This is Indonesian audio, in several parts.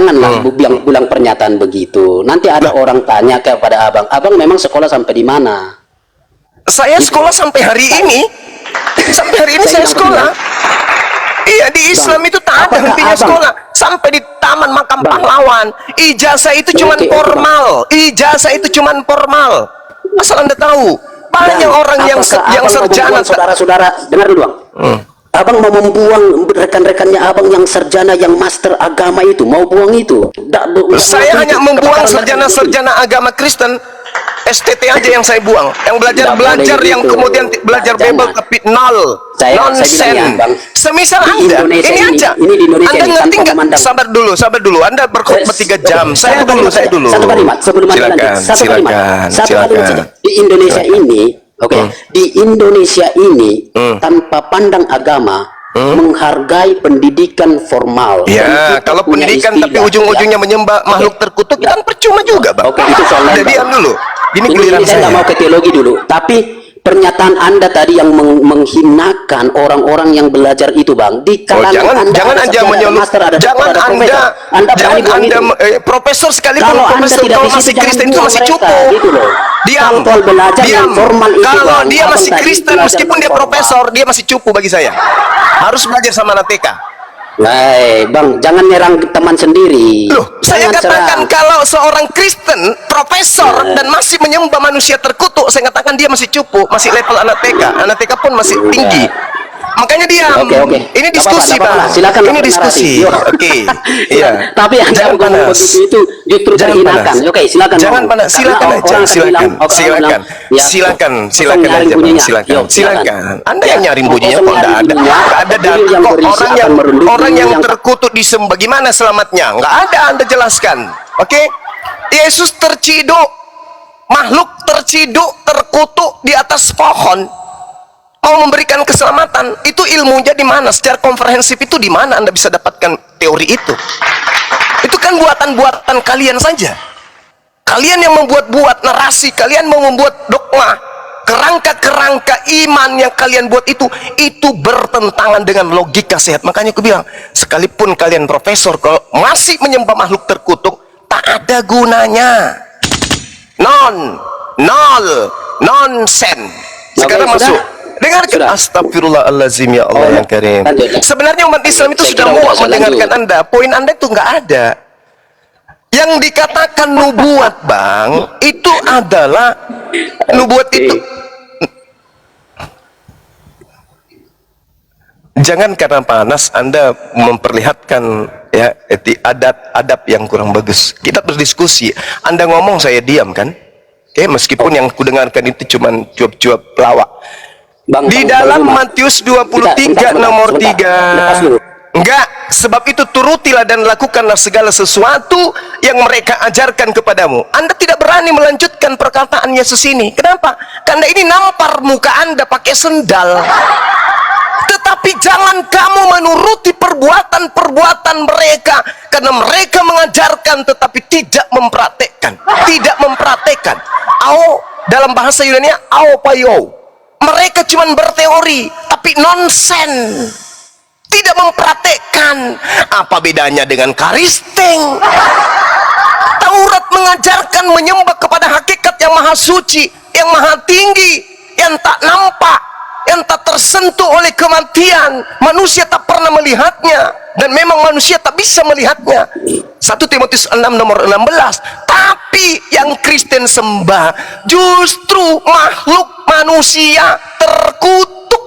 janganlah bilang pernyataan begitu. Nanti ada orang tanya kepada abang memang sekolah sampai di mana? Saya sekolah sampai hari ini. Sampai hari ini saya sekolah. Iya, di Islam itu tak ada hentinya sekolah. Sampai di Taman Makam Pahlawan. Ijazah itu cuman formal. Ijazah itu cuman formal. Asal Anda tahu, banyak orang yang sarjana. Saudara-saudara, dengar dulu, Bang. Abang mau membuang rekan-rekannya abang yang sarjana, yang master agama itu, mau buang itu. Saya hanya membuang sarjana-sarjana agama Kristen. STT aja yang saya buang. Yang belajar yang gitu. Kemudian belajar Bible tapi nol. Nonsen. Semisal Anda, ini aja. Ini di Indonesia Anda ngerti nggak? Sabar dulu. Anda berkhutbah 3 jam. Saya dulu. Satu kalimat sebelum Anda lanjut. Satu kalimat saja. Di Indonesia ini, di Indonesia ini tanpa pandang agama, menghargai pendidikan formal. Ya, kalau pendidikan tapi ujung-ujungnya menyembah makhluk terkutuk kan percuma juga, Bang. Itu soal lain. Jadi dulu. Ini saya nggak mau ke teologi dulu, tapi pernyataan Anda tadi yang menghinakan orang-orang yang belajar itu, Bang, di kalangan jangan Anda menyulut, jangan Anda profesor sekalipun, kalau profesor kalau masih Kristen itu masih cukup gitu loh. Diam. Kalau dia masih Kristen meskipun dia profesor, dia masih cukup bagi saya. Harus belajar sama Nateka. Bang, jangan nyerang teman sendiri. Loh, saya katakan kalau seorang Kristen, profesor dan masih menyembah manusia terkutuk, saya katakan dia masih cukup, masih level anak TK. Anak TK pun masih tinggi. Makanya dia ini diskusi, Bang. Silakan ini diskusi. Iya. Tapi Anda ngomong begitu itu justru terhinakan. Silakan. Jangan panas. Silakan. Anda yang nyari bunyinya kok enggak ada. Enggak ada dan orang yang terkutuk disembah bagaimana selamatnya? Enggak ada, Anda jelaskan. Yesus terciduk, makhluk terciduk, terkutuk di atas pohon. Mau memberikan keselamatan, itu ilmunya di mana? Secara komprehensif itu di mana Anda bisa dapatkan teori itu? Itu kan buatan-buatan kalian saja. Kalian yang membuat-buat narasi, kalian mau membuat dogma, kerangka-kerangka iman yang kalian buat itu bertentangan dengan logika sehat. Makanya aku bilang, sekalipun kalian profesor, kalau masih menyembah makhluk terkutuk, tak ada gunanya. Nonsen. Sekarang masuk. Dengarkan, astagfirullahaladzim, ya Allah yang karim. Sebenarnya umat Islam itu sudah muak mendengarkan Anda. Poin Anda itu nggak ada. Yang dikatakan nubuat, Bang, itu adalah nubuat itu. Jangan karena panas Anda memperlihatkan adab yang kurang bagus. Kita berdiskusi. Anda ngomong saya diam kan? Meskipun yang kudengarkan itu cuma cuap-cuap pelawak. Di dalam Matius 23 nomor 3. Enggak, sebab itu turutilah dan lakukanlah segala sesuatu yang mereka ajarkan kepadamu. Anda tidak berani melanjutkan perkataan Yesus ini. Kenapa? Karena ini nampar muka Anda pakai sendal. Tetapi jangan kamu menuruti perbuatan-perbuatan mereka, karena mereka mengajarkan tetapi tidak mempraktekkan. Dalam bahasa Yunani, payo. Mereka cuma berteori, tapi nonsen. Tidak mempraktekkan. Apa bedanya dengan Kristen? Taurat mengajarkan menyembah kepada hakikat yang maha suci, yang maha tinggi, yang tak nampak, yang tak tersentuh oleh kematian. Manusia tak pernah melihatnya, dan memang manusia tak bisa melihatnya. 1 Timotius 6 nomor 16. Tapi yang Kristen sembah justru makhluk manusia terkutuk.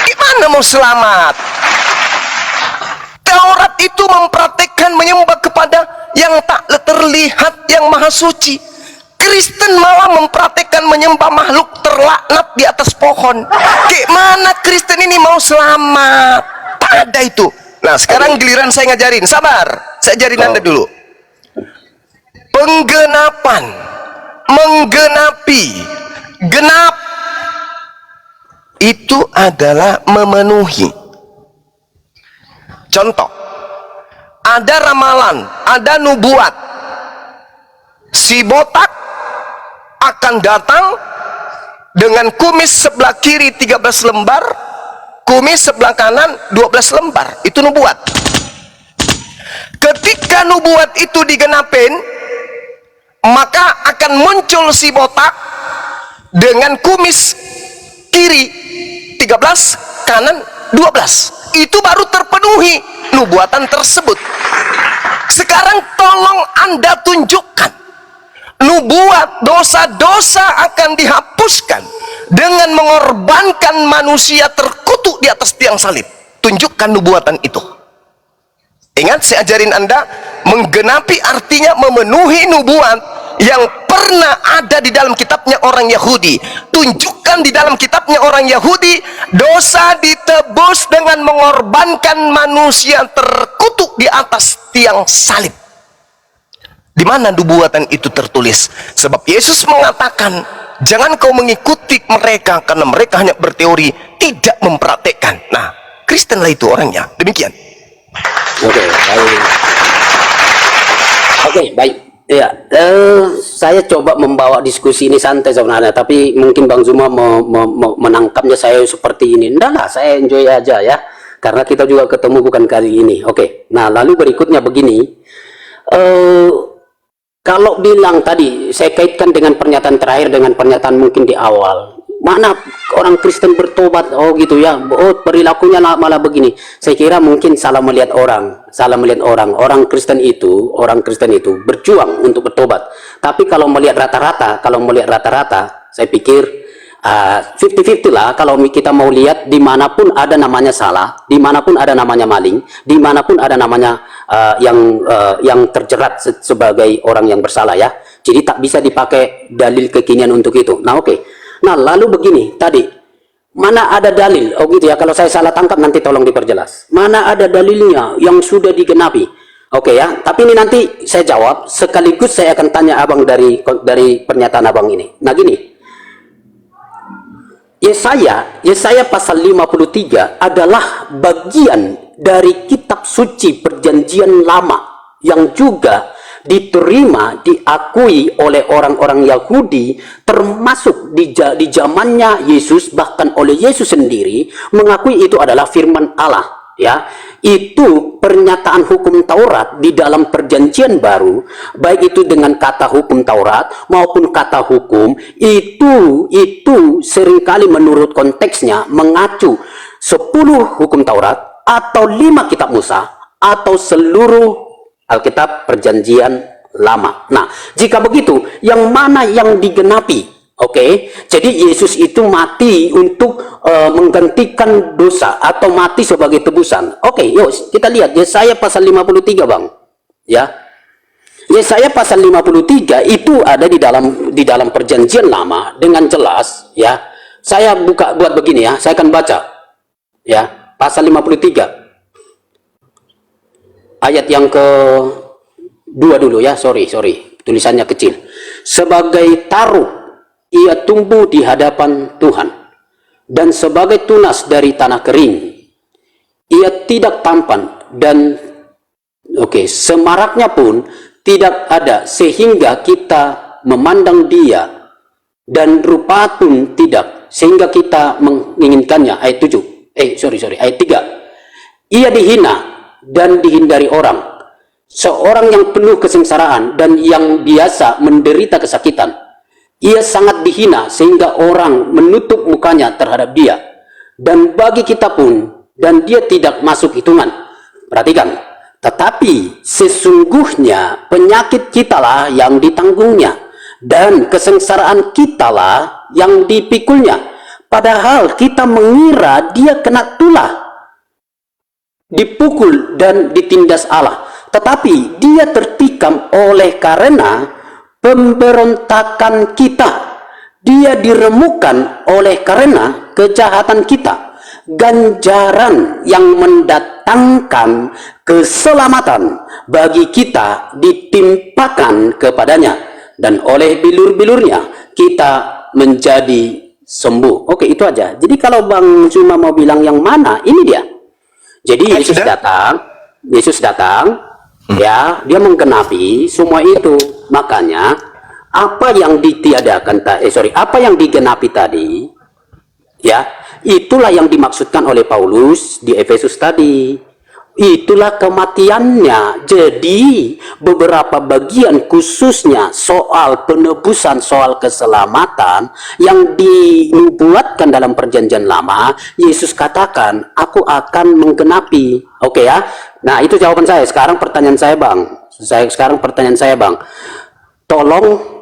Gimana mau selamat? Taurat itu mempraktekkan menyembah kepada yang tak terlihat, yang maha suci. Kristen malah mempraktekkan menyembah makhluk terlaknat di atas pohon. Gimana Kristen ini mau selamat? Tak ada itu. Nah, sekarang giliran saya ngajarin. Sabar, saya ajarin Anda dulu. Penggenapan, menggenapi, genap itu adalah memenuhi. Contoh, ada ramalan, ada nubuat, si botak akan datang dengan kumis sebelah kiri 13 lembar, kumis sebelah kanan 12 lembar. Itu nubuat. Ketika nubuat itu digenapin, maka akan muncul si botak dengan kumis kiri 13, kanan 12. Itu baru terpenuhi nubuatan tersebut. Sekarang tolong Anda tunjukkan nubuat dosa-dosa akan dihapuskan dengan mengorbankan manusia terkutuk di atas tiang salib. Tunjukkan nubuatan itu. Ingat, saya ajarin Anda, menggenapi artinya memenuhi nubuat yang pernah ada di dalam kitabnya orang Yahudi. Tunjukkan di dalam kitabnya orang Yahudi, dosa ditebus dengan mengorbankan manusia terkutuk di atas tiang salib. Di mana nubuatan itu tertulis? Sebab Yesus mengatakan, jangan kau mengikuti mereka karena mereka hanya berteori, tidak mempraktekkan. Nah, Kristenlah itu orangnya. Demikian. Oke, baik. Oke, baik. Ya, saya coba membawa diskusi ini santai sebenarnya, tapi mungkin Bang Zuma menangkapnya saya seperti ini. Enggak lah, saya enjoy aja ya, karena kita juga ketemu bukan kali ini. Oke, nah lalu berikutnya begini. Kalau bilang tadi, saya kaitkan dengan pernyataan terakhir dengan pernyataan mungkin di awal. Mana orang Kristen bertobat? Oh gitu ya. Oh, perilakunya malah begini. Saya kira mungkin salah melihat orang. Salah melihat orang. Orang Kristen itu berjuang untuk bertobat. Tapi kalau melihat rata-rata, saya pikir 50-50 lah. Kalau kita mau lihat, dimanapun ada namanya salah, dimanapun ada namanya maling, dimanapun ada namanya yang terjerat sebagai orang yang bersalah ya. Jadi tak bisa dipakai dalil kekinian untuk itu. Nah oke. Nah lalu begini tadi, mana ada dalil? Oh gitu ya, kalau saya salah tangkap nanti tolong diperjelas. Mana ada dalilnya yang sudah digenapi? Oke ya, tapi ini nanti saya jawab sekaligus saya akan tanya abang dari pernyataan abang ini. Nah gini, Yesaya pasal 53 adalah bagian dari kitab suci perjanjian lama yang juga diterima, diakui oleh orang-orang Yahudi, termasuk di zamannya Yesus, bahkan oleh Yesus sendiri mengakui itu adalah firman Allah ya. Itu pernyataan hukum Taurat di dalam perjanjian baru, baik itu dengan kata hukum Taurat maupun kata hukum, itu seringkali menurut konteksnya mengacu 10 hukum Taurat atau 5 kitab Musa atau seluruh Alkitab perjanjian lama. Nah, jika begitu, yang mana yang digenapi? Oke, jadi Yesus itu mati untuk menggantikan dosa atau mati sebagai tebusan. Oke, yuk kita lihat Yesaya pasal 53, Bang. Ya. Yesaya pasal 53 itu ada di dalam perjanjian lama dengan jelas ya. Saya buat begini ya, saya akan baca. Ya, pasal 53. Ayat yang ke-2 dulu ya, sorry, tulisannya kecil. Sebagai taruk ia tumbuh di hadapan Tuhan, dan sebagai tunas dari tanah kering ia tidak tampan, dan semaraknya pun tidak ada sehingga kita memandang dia, dan rupa pun tidak sehingga kita menginginkannya. Ayat 7, ayat 3. Ia dihina dan dihindari orang, seorang yang penuh kesengsaraan dan yang biasa menderita kesakitan. Ia sangat dihina sehingga orang menutup mukanya terhadap dia, dan bagi kita pun, dan dia tidak masuk hitungan. Perhatikan, tetapi sesungguhnya penyakit kitalah yang ditanggungnya, dan kesengsaraan kitalah yang dipikulnya, padahal kita mengira dia kena tulah, dipukul dan ditindas Allah, tetapi dia tertikam oleh karena pemberontakan kita, dia diremukkan oleh karena kejahatan kita. Ganjaran yang mendatangkan keselamatan bagi kita ditimpakan kepadanya, dan oleh bilur-bilurnya kita menjadi sembuh. Oke, itu aja. Jadi kalau Bang Zuma mau bilang yang mana, ini dia. Jadi Yesus datang, ya, dia menggenapi semua itu. Makanya apa yang ditiadakan apa yang digenapi tadi, ya, itulah yang dimaksudkan oleh Paulus di Efesus tadi. itulah kematiannya. Jadi beberapa bagian khususnya soal penebusan, soal keselamatan yang dinubuatkan dalam perjanjian lama, Yesus katakan, aku akan menggenapi. Oke ya. Nah, itu jawaban saya. Sekarang pertanyaan saya, Bang. Tolong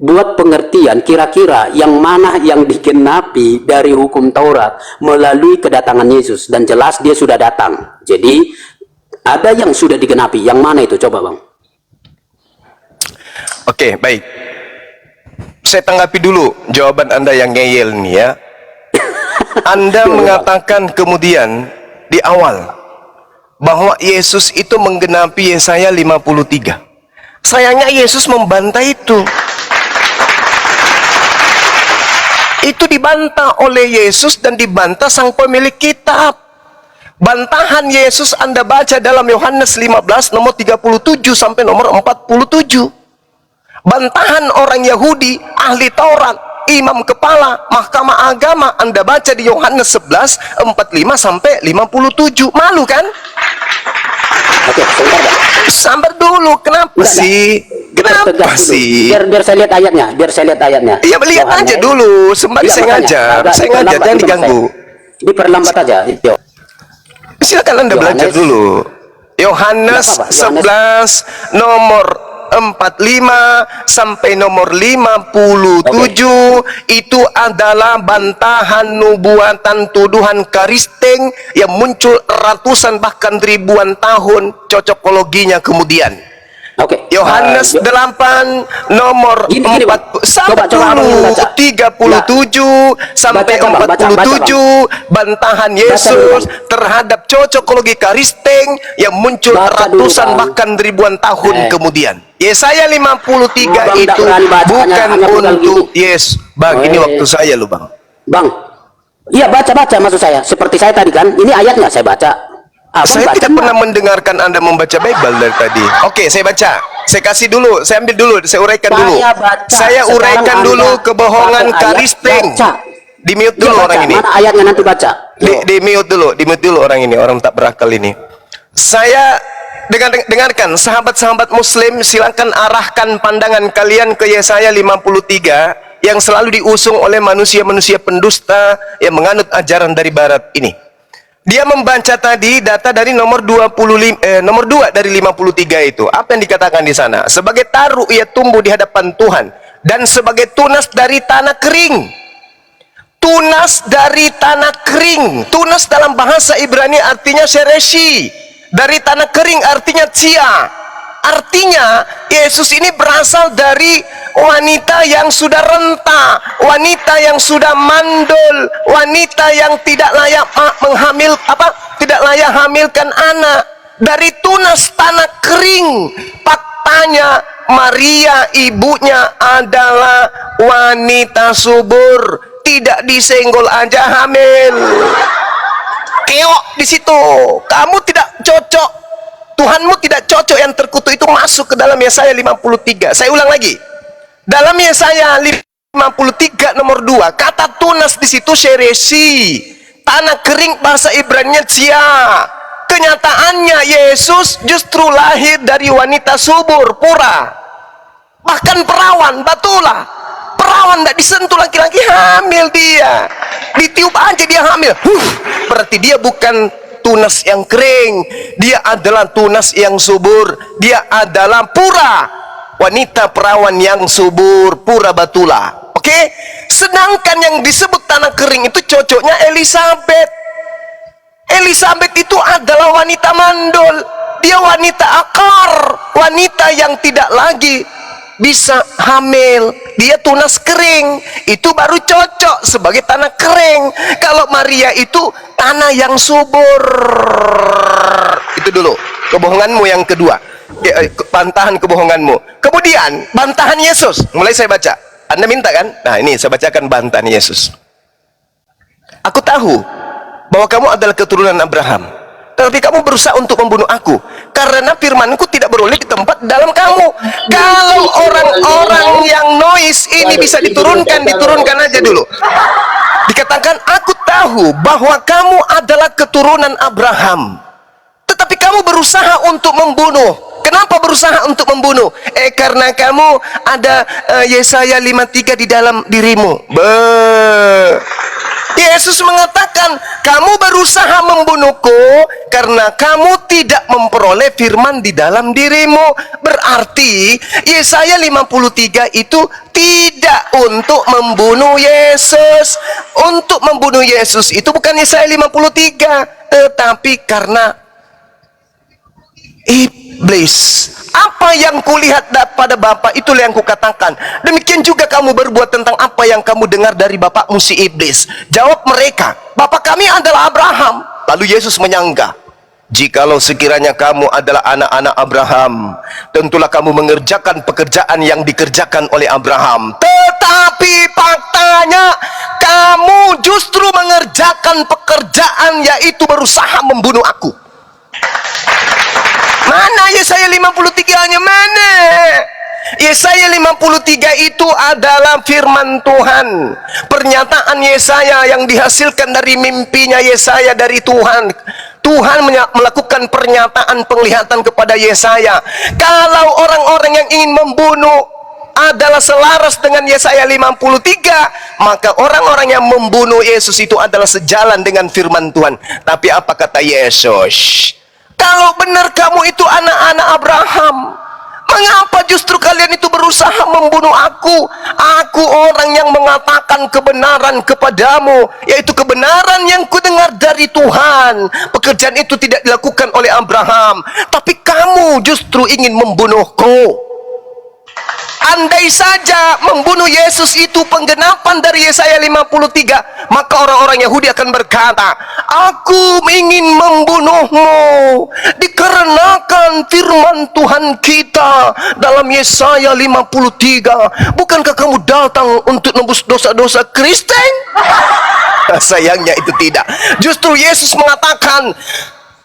buat pengertian kira-kira yang mana yang digenapi dari hukum Taurat melalui kedatangan Yesus, dan jelas dia sudah datang. Jadi ada yang sudah digenapi, yang mana itu, coba Bang? Oke, baik. Saya tanggapi dulu jawaban Anda yang ngeyel nih ya. Anda mengatakan kemudian di awal bahwa Yesus itu menggenapi Yesaya 53. Sayangnya Yesus membantah itu. Itu dibantah oleh Yesus dan dibantah sang pemilik kitab. Bantahan Yesus Anda baca dalam Yohanes 15 nomor 37 sampai nomor 47. Bantahan orang Yahudi, ahli Taurat, imam kepala, mahkamah agama, Anda baca di Yohanes 11 45 sampai 57. Malu kan? Oke, sebentar Bang. Sabar dulu, kenapa sih? Kenapa sih? Biar saya lihat ayatnya, Iya, lihat aja dulu, sembari saya ngajar, jangan diganggu. Diperlambat aja. Yuk. Silakan Anda belajar dulu. Yohanes 11 nomor 45 sampai nomor 57 itu adalah bantahan nubuatan tuduhan Karisteng yang muncul ratusan bahkan ribuan tahun cocokologinya kemudian. Oke. Yohanes 8 nomor 37 sampai 47 bantahan Yesus terhadap cocokologi Karisteng yang muncul ratusan bahkan ribuan tahun kemudian. Yesaya 53 itu bukan untuk Yesus. Bang, ini waktu saya lu, Bang. Bang. Iya, baca maksud saya. Seperti saya tadi kan, ini ayatnya saya baca. Saya tidak pernah mendengarkan Anda membaca Bible dari tadi. Oke, saya baca. Saya kasih dulu, saya ambil dulu, saya uraikan dulu. Saya uraikan dulu kebohongan Karisteng. Di mute dulu orang ini. Mana ayatnya nanti baca? Di mute dulu orang ini, orang tak berakal ini. Saya dengarkan sahabat-sahabat muslim, silakan arahkan pandangan kalian ke Yesaya 53 yang selalu diusung oleh manusia-manusia pendusta yang menganut ajaran dari barat ini. Dia membaca tadi data dari nomor 2 dari 53 itu. Apa yang dikatakan di sana? Sebagai taru ia tumbuh di hadapan Tuhan dan sebagai tunas dari tanah kering. Tunas dari tanah kering. Tunas dalam bahasa Ibrani artinya sereshi. Dari tanah kering artinya cia. Artinya Yesus ini berasal dari wanita yang sudah renta, wanita yang sudah mandul, wanita yang tidak layak tidak layak hamilkan anak. Dari tunas tanah kering. Faktanya Maria ibunya adalah wanita subur, tidak disenggol aja hamil. Keok di situ. Kamu tidak cocok. Tuhanmu tidak cocok, yang terkutuk itu masuk ke dalam Yesaya 53. Saya ulang lagi. Dalam Yesaya 53 nomor 2, kata tunas di situ seresi. Tanah kering bahasa Ibrani cia. Kenyataannya Yesus justru lahir dari wanita subur, pura. Bahkan perawan, batulah. Perawan tidak disentuh laki-laki, hamil dia. Ditiup aja dia hamil. Berarti dia bukan tunas yang kering, dia adalah tunas yang subur, dia adalah pura, wanita perawan yang subur, pura batula. Oke? Sedangkan yang disebut tanah kering itu cocoknya Elizabeth. Elizabeth itu adalah wanita mandul, dia wanita akar, wanita yang tidak lagi bisa hamil, dia tunas kering, itu baru cocok sebagai tanah kering. Kalau Maria itu tanah yang subur. Itu dulu kebohonganmu yang kedua, bantahan kebohonganmu. Kemudian bantahan Yesus, mulai saya baca. Anda minta kan? Nah, ini saya bacakan bantahan Yesus. Aku tahu bahwa kamu adalah keturunan Abraham, tetapi kamu berusaha untuk membunuh aku karena firmanku tidak beroleh di tempat dalam kamu. Kalau orang-orang yang noise ini bisa diturunkan aja dulu. Dikatakan, aku tahu bahwa kamu adalah keturunan Abraham, tetapi Tetapi kamu berusaha untuk membunuh. Kenapa berusaha untuk membunuh? Karena kamu ada Yesaya 53 di dalam dirimu. Yesus mengatakan, kamu berusaha membunuhku karena kamu tidak memperoleh firman di dalam dirimu. Berarti Yesaya 53 itu tidak untuk membunuh Yesus. Untuk membunuh Yesus itu bukan Yesaya 53, tetapi karena iblis. Apa yang kulihat pada Bapa, itulah yang kukatakan. Demikian juga kamu berbuat tentang apa yang kamu dengar dari bapakmu si iblis. Jawab mereka, Bapa kami adalah Abraham. Lalu Yesus menyangka, jikalau sekiranya kamu adalah anak-anak Abraham, tentulah kamu mengerjakan pekerjaan yang dikerjakan oleh Abraham. Tetapi faktanya, kamu justru mengerjakan pekerjaan, yaitu berusaha membunuh aku. Mana Yesaya 53-nya mana? Yesaya 53 itu adalah firman Tuhan. Pernyataan Yesaya yang dihasilkan dari mimpinya Yesaya dari Tuhan. Tuhan melakukan pernyataan penglihatan kepada Yesaya. Kalau orang-orang yang ingin membunuh adalah selaras dengan Yesaya 53, maka orang-orang yang membunuh Yesus itu adalah sejalan dengan firman Tuhan. Tapi apa kata Yesus? Kalau benar kamu itu anak-anak Abraham, mengapa justru kalian itu berusaha membunuh aku? Aku orang yang mengatakan kebenaran kepadamu, yaitu kebenaran yang kudengar dari Tuhan. Pekerjaan itu tidak dilakukan oleh Abraham, tapi kamu justru ingin membunuhku. Andai saja membunuh Yesus itu penggenapan dari Yesaya 53, maka orang-orang Yahudi akan berkata, aku ingin membunuhmu dikarenakan firman Tuhan kita dalam Yesaya 53. Bukankah kamu datang untuk nebus dosa-dosa Kristen? Sayangnya itu tidak. Justru Yesus mengatakan,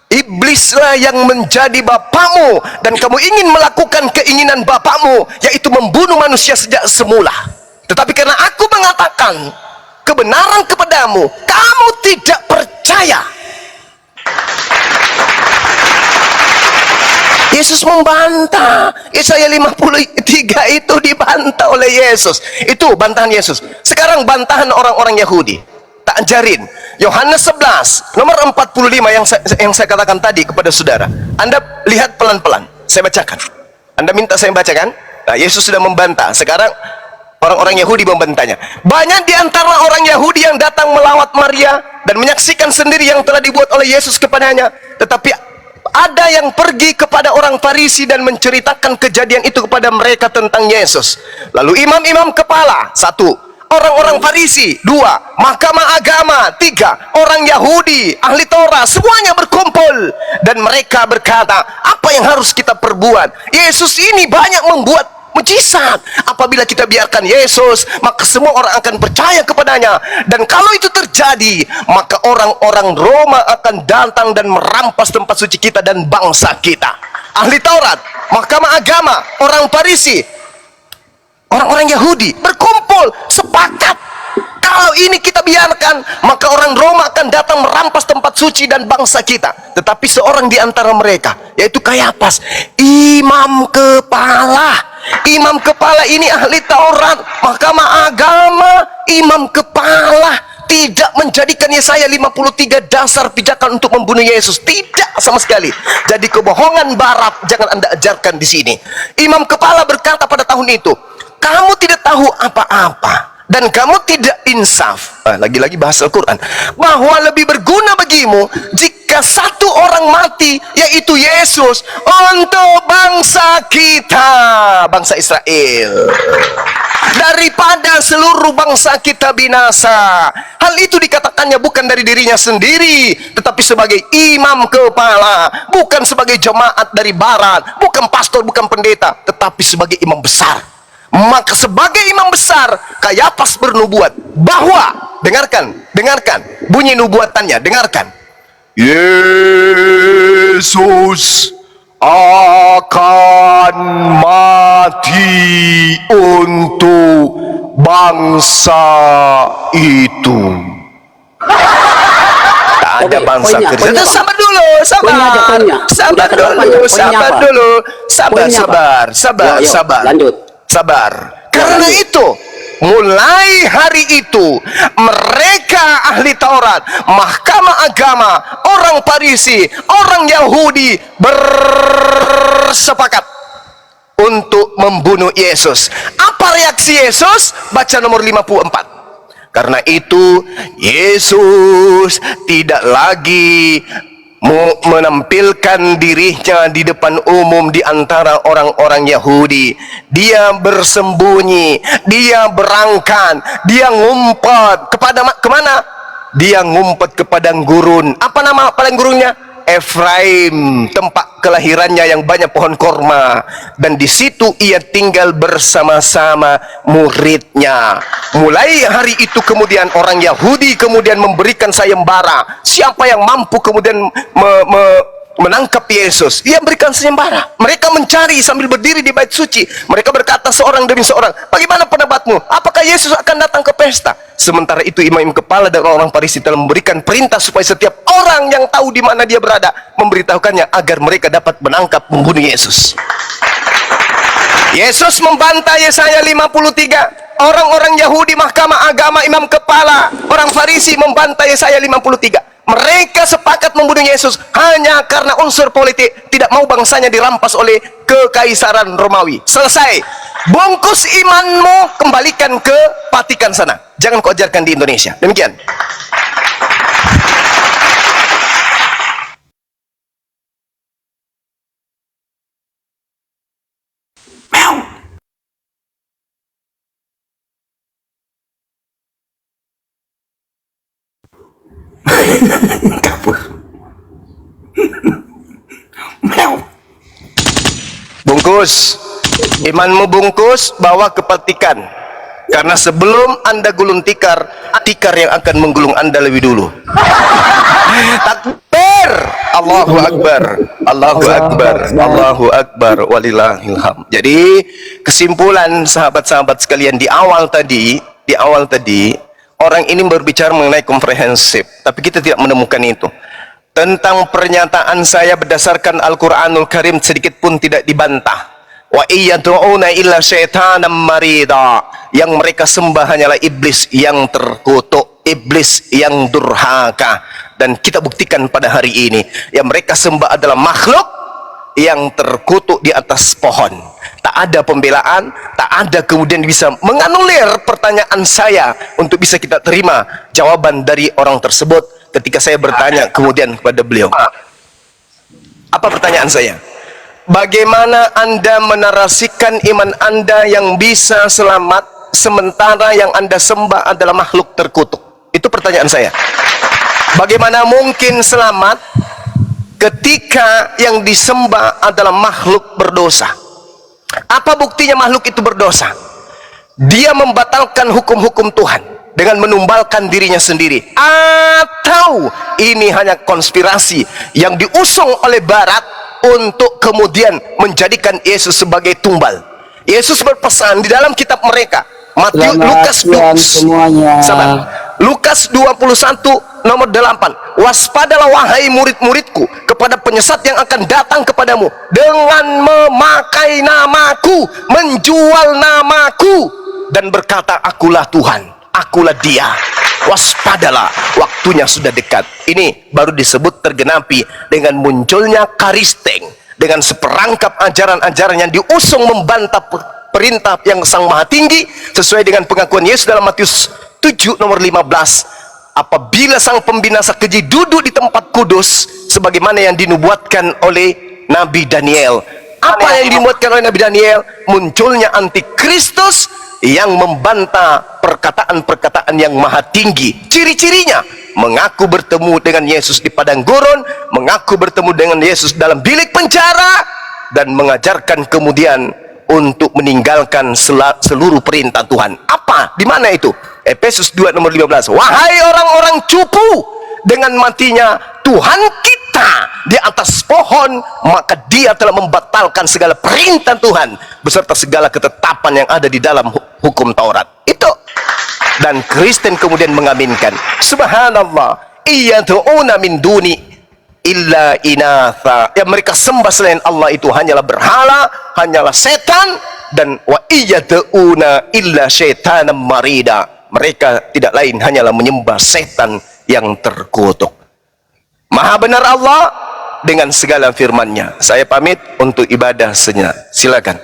iblislah yang menjadi bapakmu, dan kamu ingin melakukan keinginan bapakmu, yaitu membunuh manusia sejak semula. Tetapi karena aku mengatakan kebenaran kepadamu, kamu tidak percaya. Yesus membantah. Yesaya 53 itu dibantah oleh Yesus. Itu bantahan Yesus. Sekarang bantahan orang-orang Yahudi. Tak ajarin. Yohanes 11 nomor 45 yang saya katakan tadi kepada saudara. Anda lihat pelan-pelan. Saya bacakan. Anda minta saya bacakan? Nah, Yesus sudah membantah. Sekarang orang-orang Yahudi membantahnya. Banyak di antara orang Yahudi yang datang melawat Maria dan menyaksikan sendiri yang telah dibuat oleh Yesus kepadanya. Tetapi ada yang pergi kepada orang Farisi dan menceritakan kejadian itu kepada mereka tentang Yesus. Lalu imam-imam kepala, 1, orang-orang Farisi, 2, mahkamah agama, 3, orang Yahudi, ahli Taurat, semuanya berkumpul dan mereka berkata, apa yang harus kita perbuat? Yesus ini banyak membuat mujizat. Apabila kita biarkan Yesus, maka semua orang akan percaya kepadanya. Dan kalau itu terjadi, maka orang-orang Roma akan datang dan merampas tempat suci kita dan bangsa kita. Ahli Taurat, mahkamah agama, orang Farisi, orang-orang Yahudi berkumpul, sepakat. Kalau ini kita biarkan, maka orang Roma akan datang merampas tempat suci dan bangsa kita. Tetapi seorang di antara mereka, yaitu Kayafas, imam kepala. Imam kepala ini ahli Taurat, mahkamah agama, imam kepala, tidak menjadikan Yesaya 53 dasar pijakan untuk membunuh Yesus. Tidak sama sekali. Jadi kebohongan barat jangan Anda ajarkan di sini. Imam kepala berkata pada tahun itu, kamu tidak tahu apa-apa dan kamu tidak insaf. Lagi-lagi bahasa Al-Quran, bahwa lebih berguna bagimu jika satu orang mati, yaitu Yesus, untuk bangsa kita, bangsa Israel, daripada seluruh bangsa kita binasa. Hal itu dikatakannya bukan dari dirinya sendiri, tetapi sebagai imam kepala, bukan sebagai jemaat dari barat, bukan pastor, bukan pendeta, tetapi sebagai imam besar. Maka sebagai imam besar, Kayafas bernubuat bahwa, dengarkan bunyi nubuatannya, dengarkan. Yesus akan mati untuk bangsa itu. Tak ada bangsa poinnya, Kristen. poinnya, Bang. Sabar dulu, Poinnya aja, sabar, poinnya. sabar Udah terlalu dulu, panjang, poinnya sabar apa? dulu, sabar, Poinnya apa? sabar, sabar, Yuk, yuk, sabar, lanjut. sabar. Karena lanjut. itu, mulai hari itu, mereka ahli Taurat, mahkamah agama, orang Farisi, orang Yahudi bersepakat untuk membunuh Yesus. Apa reaksi Yesus? Baca nomor 54. Karena itu Yesus tidak lagi menampilkan dirinya di depan umum di antara orang-orang Yahudi. Dia bersembunyi, dia berangkat, dia ngumpet kepada kemana? Dia ngumpet ke padang gurun. Apa nama padang gurunnya? Efraim, tempat kelahirannya yang banyak pohon korma, dan di situ ia tinggal bersama-sama muridnya. Mulai hari itu kemudian orang Yahudi kemudian memberikan sayembara. Siapa yang mampu kemudian menangkap Yesus, ia berikan sayembara. Mereka mencari sambil berdiri di bait suci. Mereka berkata seorang demi seorang, bagaimana pendapatmu? Apakah Yesus akan datang ke pesta? Sementara itu imam kepala dan orang-orang Farisi telah memberikan perintah supaya setiap orang yang tahu di mana dia berada memberitahukannya agar mereka dapat menangkap membunuh Yesus. Yesus membantah Yesaya 53. Orang-orang Yahudi, mahkamah agama, imam kepala, orang Farisi membantah Yesaya 53. Mereka sepakat membunuh Yesus hanya karena unsur politik, tidak mau bangsanya dirampas oleh kekaisaran Romawi. Selesai. Bungkus imanmu, kembalikan ke Vatikan sana. Jangan kau ajarkan di Indonesia. Demikian. Bungkus imanmu, bungkus, bawa ke Vatikan, karena sebelum anda gulung tikar, tikar yang akan menggulung anda lebih dulu. Takbir, Allahu Akbar, Allahu Akbar, Allahu Akbar, walillahilham. Jadi kesimpulan sahabat-sahabat sekalian, di awal tadi orang ini berbicara mengenai komprehensif, tapi kita tidak menemukan itu. Tentang pernyataan saya berdasarkan Al-Quranul Karim sedikit pun tidak dibantah. Wa iyad'una illa syaitanan marida. Yang mereka sembah hanyalah iblis yang terkutuk, iblis yang durhaka. Dan kita buktikan pada hari ini, yang mereka sembah adalah makhluk yang terkutuk di atas pohon. Tak ada pembelaan, tak ada kemudian bisa menganulir pertanyaan saya untuk bisa kita terima jawaban dari orang tersebut. Ketika saya bertanya kemudian kepada beliau, apa pertanyaan saya? Bagaimana anda menarasikan iman anda yang bisa selamat sementara yang anda sembah adalah makhluk terkutuk? Itu pertanyaan saya. Bagaimana mungkin selamat ketika yang disembah adalah makhluk berdosa? Apa buktinya makhluk itu berdosa? Dia membatalkan hukum-hukum Tuhan dengan menumbalkan dirinya sendiri, atau ini hanya konspirasi yang diusung oleh Barat untuk kemudian menjadikan Yesus sebagai tumbal. Yesus berpesan di dalam kitab mereka, Lukas 21 nomor 8, waspadalah wahai murid-muridku kepada penyesat yang akan datang kepadamu dengan memakai namaku, menjual namaku, dan berkata akulah Tuhan, akulah dia. Waspadalah, waktunya sudah dekat. Ini baru disebut tergenapi dengan munculnya Karisteng, dengan seperangkap ajaran-ajaran yang diusung membantah perintah yang Sang Maha Tinggi sesuai dengan pengakuan Yesus dalam Matius 7 nomor 15. Apabila sang pembinasa keji duduk di tempat kudus sebagaimana yang dinubuatkan oleh Nabi Daniel. Apa yang dinubuatkan oleh Nabi Daniel? Munculnya antikristus yang membantah perkataan-perkataan yang maha tinggi. Ciri-cirinya mengaku bertemu dengan Yesus di padang gurun, mengaku bertemu dengan Yesus dalam bilik penjara, dan mengajarkan kemudian untuk meninggalkan seluruh perintah Tuhan. Apa? Di mana itu? Efesus 2 nomor 15. Wahai orang-orang cupu, dengan matinya Tuhan kita di atas pohon, maka dia telah membatalkan segala perintah Tuhan beserta segala ketetapan yang ada di dalam hukum Taurat. Itu. Dan Kristen kemudian mengaminkan. Subhanallah, iyad'una min duni illa inatha. Yang mereka sembah selain Allah itu hanyalah berhala, hanyalah setan, dan wa iyad'una illa syaitanan marida. Mereka tidak lain hanyalah menyembah setan yang terkutuk. Maha benar Allah dengan segala firman-Nya. Saya pamit untuk ibadah sejenak. Silakan.